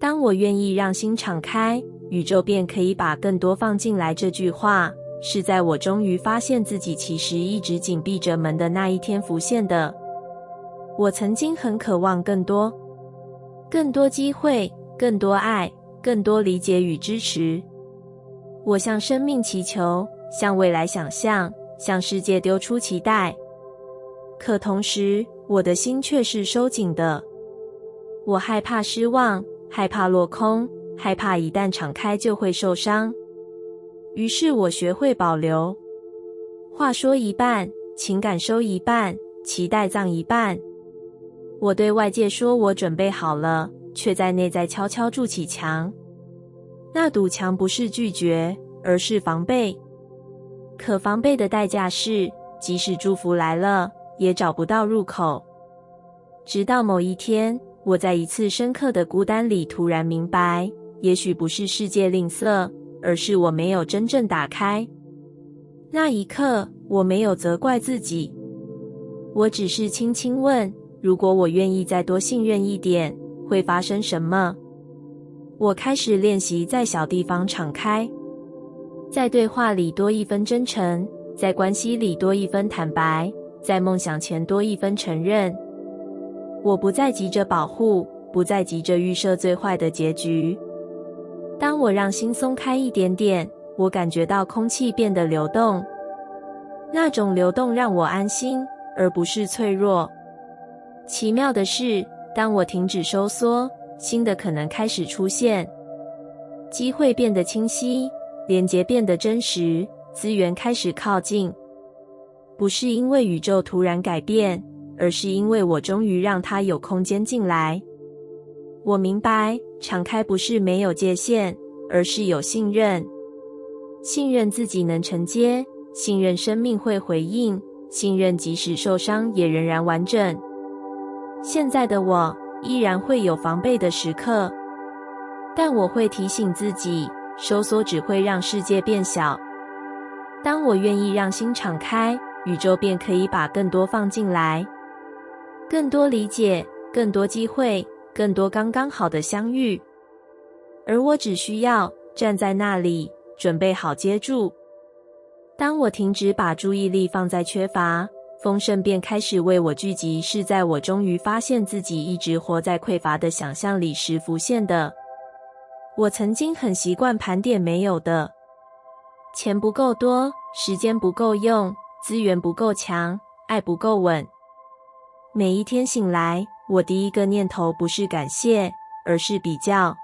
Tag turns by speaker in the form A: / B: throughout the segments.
A: 当我愿意让心敞开，宇宙便可以把更多放进来。这句话是在我终于发现自己其实一直紧闭着门的那一天浮现的。我曾经很渴望更多，更多机会，更多爱，更多理解与支持。我向生命祈求，向未来想象，向世界丢出期待。可同时，我的心却是收紧的。我害怕失望，害怕落空，害怕一旦敞开就会受伤。于是我学会保留。话说一半，情感收一半，期待葬一半。我对外界说我准备好了，却在内在悄悄筑起墙。那堵墙不是拒绝，而是防备。可防备的代价是，即使祝福来了，也找不到入口。直到某一天，我在一次深刻的孤单里突然明白，也许不是世界吝啬，而是我没有真正打开。那一刻，我没有责怪自己，我只是轻轻问，如果我愿意再多信任一点，会发生什么？我开始练习在小地方敞开，在对话里多一分真诚，在关系里多一分坦白，在梦想前多一分承认。我不再急着保护，不再急着预设最坏的结局。当我让心松开一点点，我感觉到空气变得流动。那种流动让我安心，而不是脆弱。奇妙的是，当我停止收缩，新的可能开始出现。机会变得清晰，连结变得真实，资源开始靠近。不是因为宇宙突然改变，而是因为我终于让它有空间进来。我明白，敞开不是没有界限，而是有信任。信任自己能承接，信任生命会回应，信任即使受伤也仍然完整。现在的我依然会有防备的时刻，但我会提醒自己，收缩只会让世界变小。当我愿意让心敞开，宇宙便可以把更多放进来。更多理解，更多机会，更多刚刚好的相遇。而我只需要站在那里，准备好接住。当我停止把注意力放在缺乏，丰盛便开始为我聚集，是在我终于发现自己一直活在匮乏的想象里时浮现的。我曾经很习惯盘点没有的，钱不够多，时间不够用，资源不够强，爱不够稳。每一天醒来，我第一个念头不是感谢，而是比较。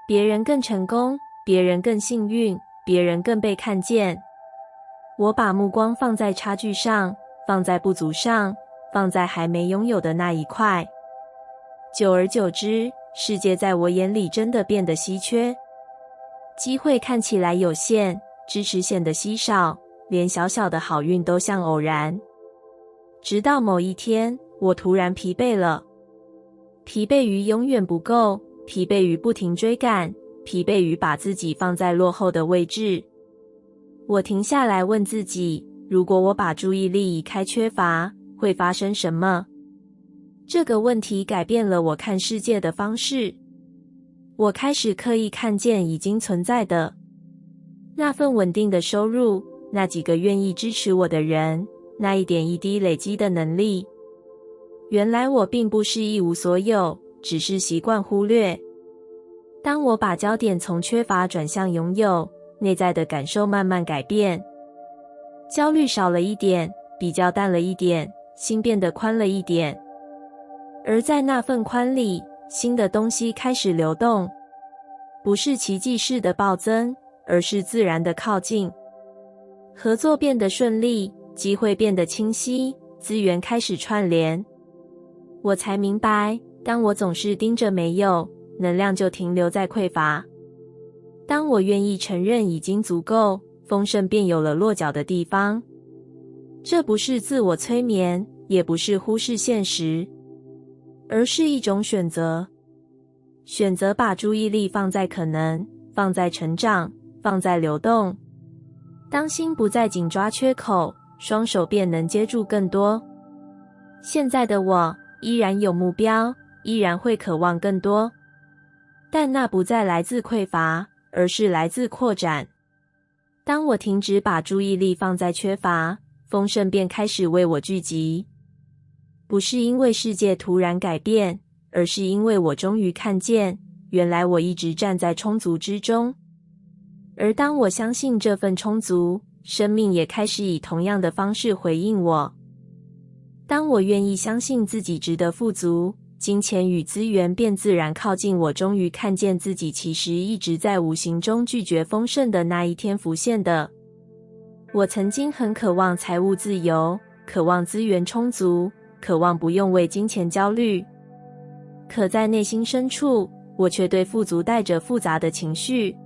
A: 别人更成功，别人更幸运，别人更被看见。我把目光放在差距上，放在不足上，放在还没拥有的那一块。久而久之，世界在我眼里真的变得稀缺。机会看起来有限，支持显得稀少，连小小的好运都像偶然。直到某一天，我突然疲惫了。疲惫于永远不够，疲惫于不停追赶，疲惫于把自己放在落后的位置。我停下来问自己，如果我把注意力移开缺乏，会发生什么？这个问题改变了我看世界的方式。我开始刻意看见已经存在的那份稳定的收入，那几个愿意支持我的人，那一点一滴累积的能力。原来我并不是一无所有，只是习惯忽略。当我把焦点从缺乏转向拥有，内在的感受慢慢改变。焦虑少了一点，比较淡了一点，心变得宽了一点。而在那份宽里，新的东西开始流动，不是奇迹式的暴增，而是自然的靠近。合作变得顺利，机会变得清晰，资源开始串联。我才明白，当我总是盯着没有，能量就停留在匮乏。当我愿意承认已经足够，丰盛便有了落脚的地方。这不是自我催眠，也不是忽视现实，而是一种选择。选择把注意力放在可能，放在成长，放在流动。当心不再紧抓缺口，双手便能接住更多。现在的我依然有目标，依然会渴望更多。但那不再来自匮乏，而是来自扩展。当我停止把注意力放在缺乏，丰盛便开始为我聚集。不是因为世界突然改变，而是因为我终于看见，原来我一直站在充足之中。而当我相信这份充足，生命也开始以同样的方式回应我。当我愿意相信自己值得富足，金钱与资源便自然靠近我，终于看见自己其实一直在无形中拒绝丰盛的那一天浮现的。我曾经很渴望财务自由，渴望资源充足，渴望不用为金钱焦虑。可在内心深处，我却对富足带着复杂的情绪。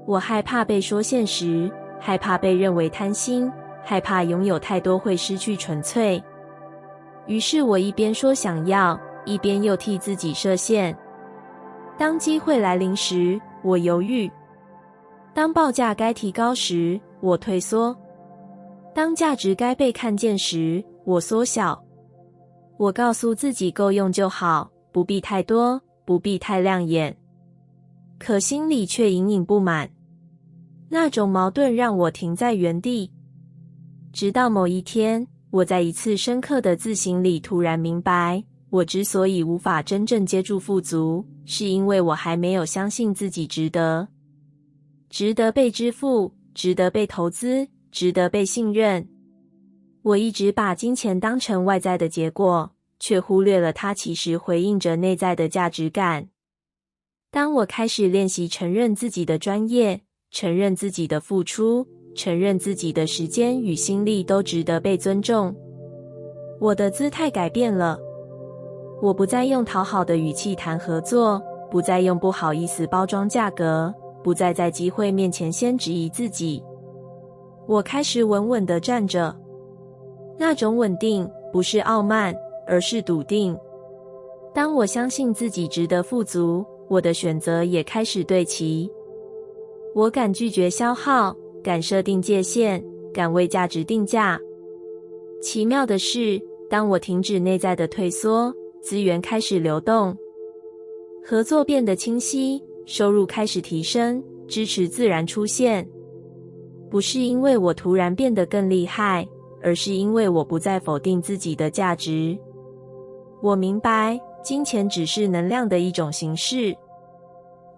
A: 我害怕被说现实，害怕被认为贪心，害怕拥有太多会失去纯粹。于是我一边说想要，一边又替自己设限。当机会来临时，我犹豫；当报价该提高时，我退缩；当价值该被看见时，我缩小。我告诉自己够用就好，不必太多，不必太亮眼。可心里却隐隐不满，那种矛盾让我停在原地。直到某一天，我在一次深刻的自省里突然明白，我之所以无法真正接住富足，是因为我还没有相信自己值得。值得被支付，值得被投资，值得被信任。我一直把金钱当成外在的结果，却忽略了它其实回应着内在的价值感。当我开始练习承认自己的专业，承认自己的付出，承认自己的时间与心力都值得被尊重，我的姿态改变了。我不再用讨好的语气谈合作，不再用不好意思包装价格，不再在机会面前先质疑自己。我开始稳稳地站着，那种稳定不是傲慢，而是笃定。当我相信自己值得富足，我的选择也开始对齐。我敢拒绝消耗，敢设定界限，敢为价值定价。奇妙的是，当我停止内在的退缩，资源开始流动，合作变得清晰，收入开始提升，支持自然出现。不是因为我突然变得更厉害，而是因为我不再否定自己的价值。我明白，金钱只是能量的一种形式。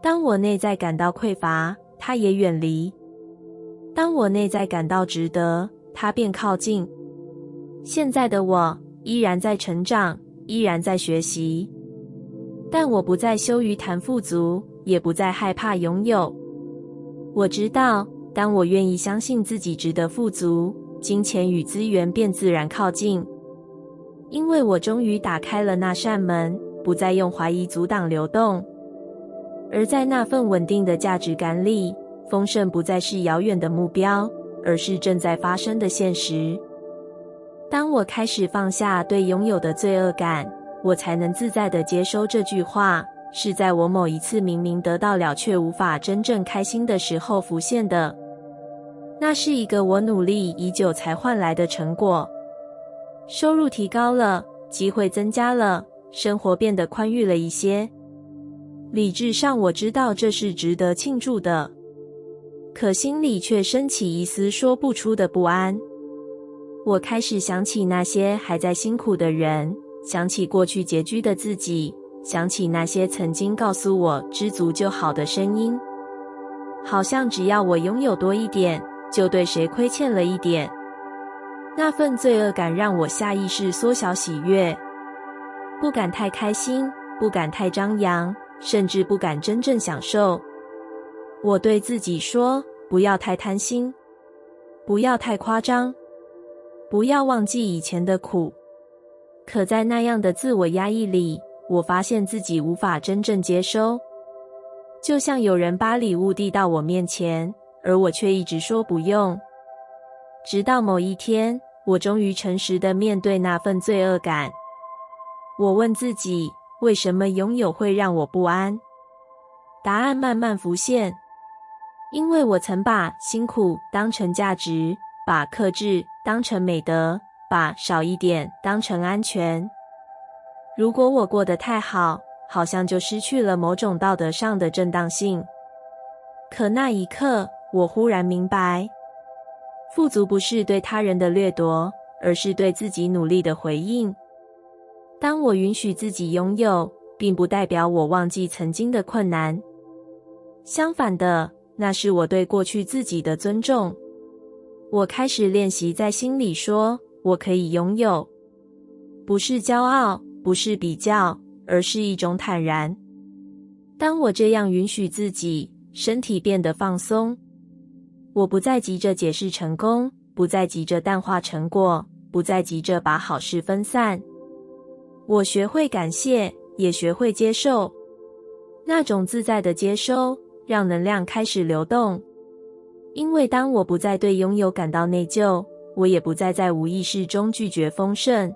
A: 当我内在感到匮乏，它也远离；当我内在感到值得，它便靠近。现在的我依然在成长，依然在学习，但我不再羞于谈富足，也不再害怕拥有。我知道，当我愿意相信自己值得富足，金钱与资源便自然靠近。因为我终于打开了那扇门，不再用怀疑阻挡流动。而在那份稳定的价值感里，丰盛不再是遥远的目标，而是正在发生的现实。当我开始放下对拥有的罪恶感，我才能自在地接收这句话，是在我某一次明明得到了却无法真正开心的时候浮现的。那是一个我努力已久才换来的成果。收入提高了，机会增加了，生活变得宽裕了一些。理智上我知道这是值得庆祝的，可心里却升起一丝说不出的不安。我开始想起那些还在辛苦的人，想起过去拮据的自己，想起那些曾经告诉我知足就好的声音。好像只要我拥有多一点，就对谁亏欠了一点。那份罪恶感让我下意识缩小喜悦，不敢太开心，不敢太张扬，甚至不敢真正享受。我对自己说，不要太贪心，不要太夸张，不要忘记以前的苦。可在那样的自我压抑里，我发现自己无法真正接收。就像有人把礼物递到我面前，而我却一直说不用。直到某一天，我终于诚实地面对那份罪恶感。我问自己，为什么拥有会让我不安？答案慢慢浮现。因为我曾把辛苦当成价值，把克制当成美德，把少一点当成安全。如果我过得太好，好像就失去了某种道德上的正当性。可那一刻，我忽然明白，富足不是对他人的掠夺，而是对自己努力的回应。当我允许自己拥有，并不代表我忘记曾经的困难。相反的，那是我对过去自己的尊重。我开始练习在心里说，我可以拥有。不是骄傲，不是比较，而是一种坦然。当我这样允许自己，身体变得放松。我不再急着解释成功，不再急着淡化成果，不再急着把好事分散。我学会感谢，也学会接受。那种自在的接收，让能量开始流动。因为当我不再对拥有感到内疚，我也不再在无意识中拒绝丰盛。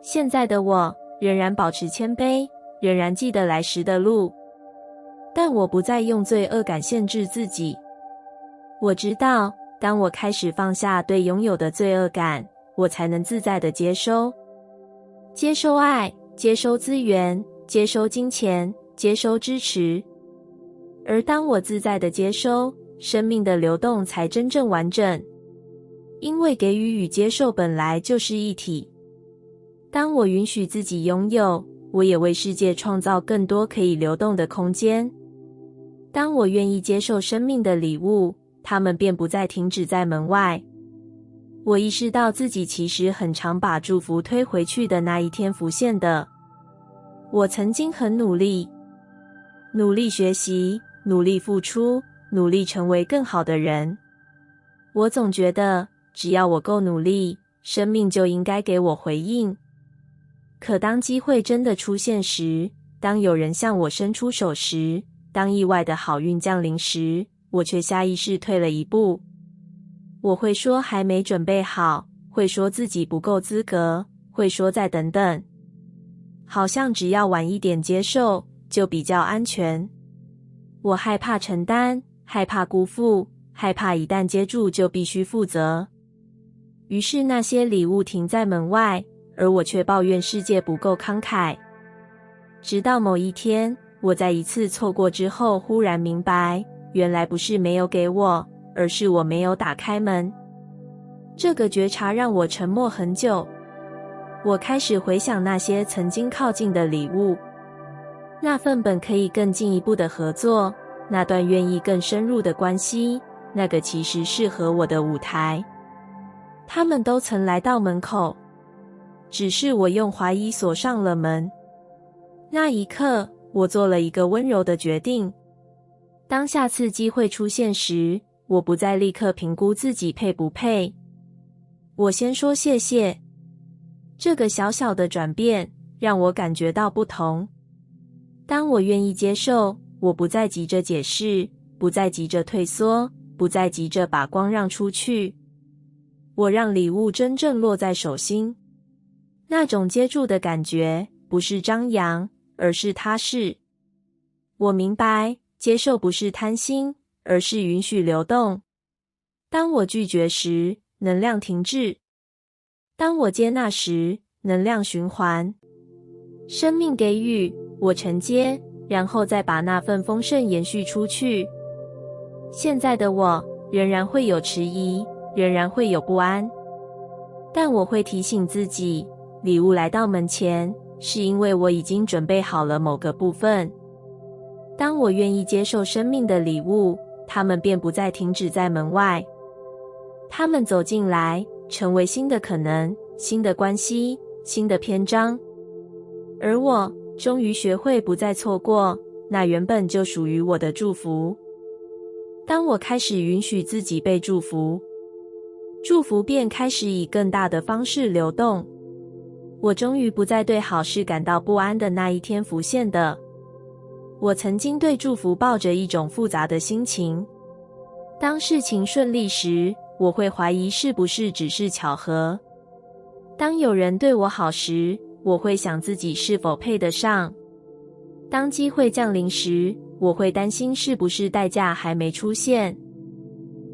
A: 现在的我仍然保持谦卑，仍然记得来时的路，但我不再用罪恶感限制自己。我知道，当我开始放下对拥有的罪恶感，我才能自在地接收。接收爱，接收资源，接收金钱，接收支持。而当我自在地接收，生命的流动才真正完整。因为给予与接受本来就是一体。当我允许自己拥有，我也为世界创造更多可以流动的空间。当我愿意接受生命的礼物，它们便不再停止在门外。我意识到自己其实很常把祝福推回去的那一天浮现的。我曾经很努力学习，努力付出，努力成为更好的人。我总觉得，只要我够努力，生命就应该给我回应。可当机会真的出现时，当有人向我伸出手时，当意外的好运降临时，我却下意识退了一步。我会说还没准备好，会说自己不够资格，会说再等等。好像只要晚一点接受，就比较安全。我害怕承担，害怕辜负，害怕一旦接住就必须负责。于是那些礼物停在门外，而我却抱怨世界不够慷慨。直到某一天，我在一次错过之后忽然明白，原来不是没有给我，而是我没有打开门。这个觉察让我沉默很久。我开始回想那些曾经靠近的礼物，那份本可以更进一步的合作，那段愿意更深入的关系，那个其实适合我的舞台。他们都曾来到门口，只是我用怀疑锁上了门。那一刻，我做了一个温柔的决定。当下次机会出现时，我不再立刻评估自己配不配。我先说谢谢。这个小小的转变，让我感觉到不同。当我愿意接受，我不再急着解释，不再急着退缩，不再急着把光让出去。我让礼物真正落在手心。那种接住的感觉，不是张扬，而是踏实。我明白，接受不是贪心，而是允许流动。当我拒绝时，能量停滞；当我接纳时，能量循环。生命给予，我承接，然后再把那份丰盛延续出去。现在的我仍然会有迟疑，仍然会有不安，但我会提醒自己，礼物来到门前，是因为我已经准备好了某个部分。当我愿意接受生命的礼物，它们便不再停止在门外。它们走进来，成为新的可能，新的关系，新的篇章。而我终于学会不再错过那原本就属于我的祝福。当我开始允许自己被祝福，祝福便开始以更大的方式流动。我终于不再对好事感到不安的那一天浮现的。我曾经对祝福抱着一种复杂的心情。当事情顺利时，我会怀疑是不是只是巧合。当有人对我好时，我会想自己是否配得上。当机会降临时，我会担心是不是代价还没出现。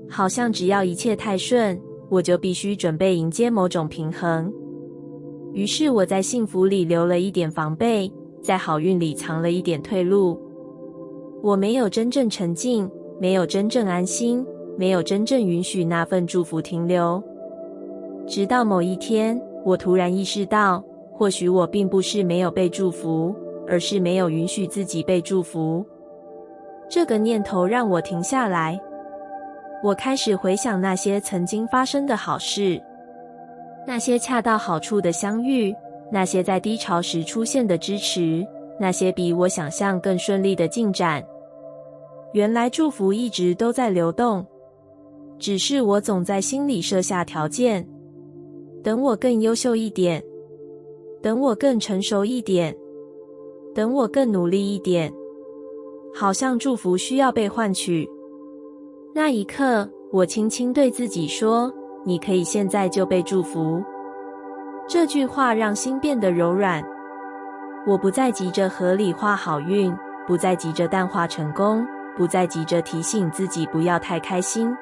A: 好像只要一切太顺，我就必须准备迎接某种平衡。于是我在幸福里留了一点防备，在好运里藏了一点退路。我没有真正沉静，没有真正安心，没有真正允许那份祝福停留。直到某一天，我突然意识到，或许我并不是没有被祝福，而是没有允许自己被祝福。这个念头让我停下来。我开始回想那些曾经发生的好事，那些恰到好处的相遇，那些在低潮时出现的支持，那些比我想象更顺利的进展。原来祝福一直都在流动，只是我总在心里设下条件，等我更优秀一点，等我更成熟一点，等我更努力一点，好像祝福需要被换取。那一刻，我轻轻对自己说，你可以现在就被祝福。这句话让心变得柔软。我不再急着合理化好运，不再急着淡化成功，不再急着提醒自己不要太开心。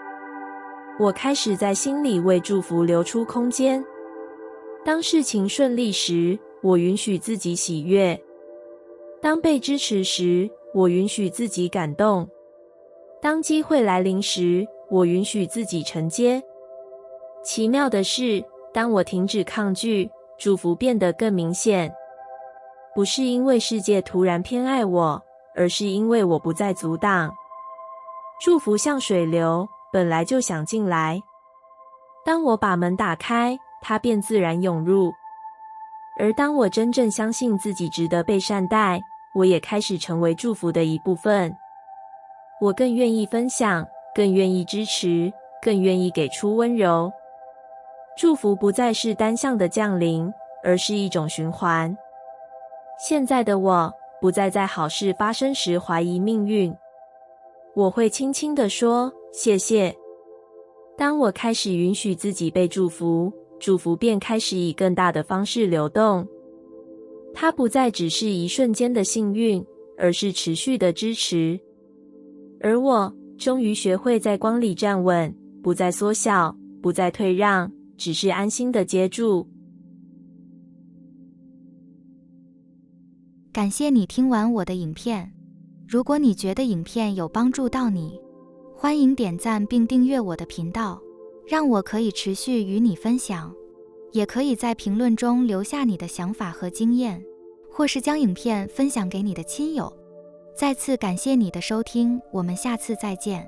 A: 我开始在心里为祝福留出空间。当事情顺利时，我允许自己喜悦；当被支持时，我允许自己感动；当机会来临时，我允许自己承接。奇妙的是，当我停止抗拒，祝福变得更明显。不是因为世界突然偏爱我，而是因为我不再阻挡。祝福像水流，本来就想进来。当我把门打开，它便自然涌入。而当我真正相信自己值得被善待，我也开始成为祝福的一部分。我更愿意分享，更愿意支持，更愿意给出温柔。祝福不再是单向的降临，而是一种循环。现在的我，不再在好事发生时怀疑命运。我会轻轻地说，谢谢。当我开始允许自己被祝福，祝福便开始以更大的方式流动。它不再只是一瞬间的幸运，而是持续的支持。而我终于学会在光里站稳，不再缩小，不再退让，只是安心的接住。
B: 感谢你听完我的影片。如果你觉得影片有帮助到你，欢迎点赞并订阅我的频道，让我可以持续与你分享。也可以在评论中留下你的想法和经验，或是将影片分享给你的亲友。再次感谢你的收听，我们下次再见。